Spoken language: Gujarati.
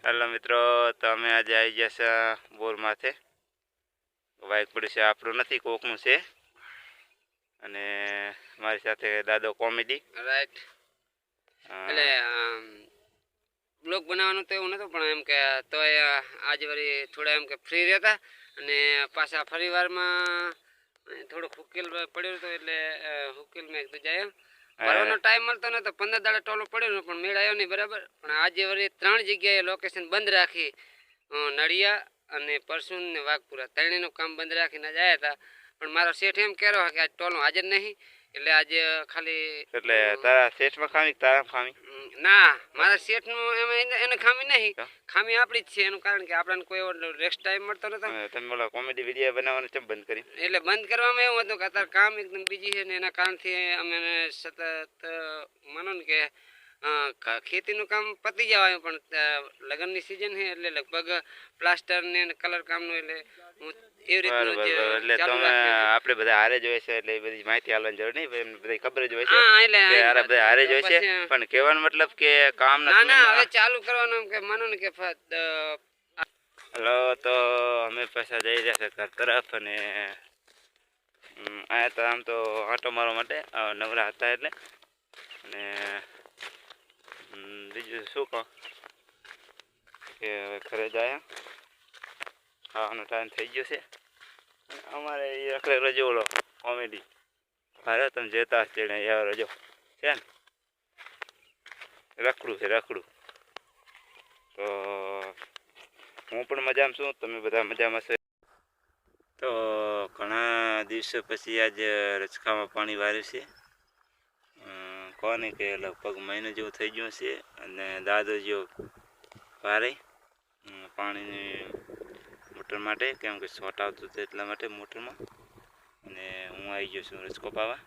હેલો મિત્રો, તો અમે આજે આવી ગયા છે બોર માથે. બાઇક પડ્યું છે, આપણું નથી, કોકનું છે. અને મારી સાથે દાદો કોમેડી. રાઈટ. એટલે બ્લોગ બનાવવાનું તો એવું નહોતું, પણ એમ કે તોય આજે વળી થોડા એમ કે ફ્રી રહેતા અને પાછા ફરીવારમાં થોડોક હુકેલ પડ્યો હતો, એટલે હુકેલ મેં કીધું જાય ભરવાનો ટાઈમ મળતો નતો. 15 દાડા ટોલો પડ્યો પણ મેળ આવ્યો નહીં બરાબર. પણ આજે વળી 3 જગ્યાએ લોકેશન બંધ રાખી, નડિયા અને પરસુન ને વાઘપુરા ત્રણેયનું કામ બંધ રાખીને આવ્યા હતા. પણ મારો શેઠ એમ કહેરો કે આજ ટોલો હાજર નહીં, એટલે આજે ખાલી એટલે તારા શેઠમાં ખામી તારા ખામી ના, મારા શેઠનું એમાં એને ખામી નહીં, ખામી આપણી જ છે. એનું કારણ કે આપણને કોઈ એવો રેસ્ટ ટાઈમ મળતો નતો. તમે ઓલા કોમેડી વિડીયો બનાવવાનું કેમ બંધ કરી? એટલે બંધ કરવામાં એવું હતું કે અત્યારે કામ એકદમ બીજી છે ને એના કારણથી અમે સતત માનો ને કે ખેતીનું કામ પતી જવાયું, પણ લગ્નની સિઝન છે એટલે લગભગ પ્લાસ્ટર ને કલર કામનું, એટલે હું એવી રીતનું એટલે તમે આપણે બધા હારે જ હોય છે, એટલે એ બધી માહિતી આલવાની જરૂર નહીં, એમને બધી ખબર જ હોય છે એટલે કે આરા બધા હારે જ હોય છે. પણ કહેવાનો મતલબ કે કામ ના હવે ચાલુ કરવાનું કે માનો ને કે હલો, તો અમે પાછા જઈ રહ્યા છે ઘર તરફ. અને આયા તો આમ તો આંટો મારવા માટે નવરા હતા એટલે. અને બીજું શું કહો કે હવે ઘરે જાય, ખાવાનો ટાઈમ થઈ ગયો છે. અમારે એ રખડે રજો ઓલો કોમેડી હારે તમે જતા ચડે યાર રજો છે ને, રખડું છે રખડું. તો હું પણ મજામાં છું, તમે બધા મજામાં છે. તો ઘણા દિવસો પછી આજે રચકામાં પાણી વાર્યું છે. કોને કે લગભગ મહિનો જેવું થઈ ગયું છે. અને દાદો જો વારે પાણીની મોટર માટે, કેમ કે શોર્ટ આવતું હતું એટલા માટે મોટરમાં. અને હું આવી ગયો છું રચકો પાવા.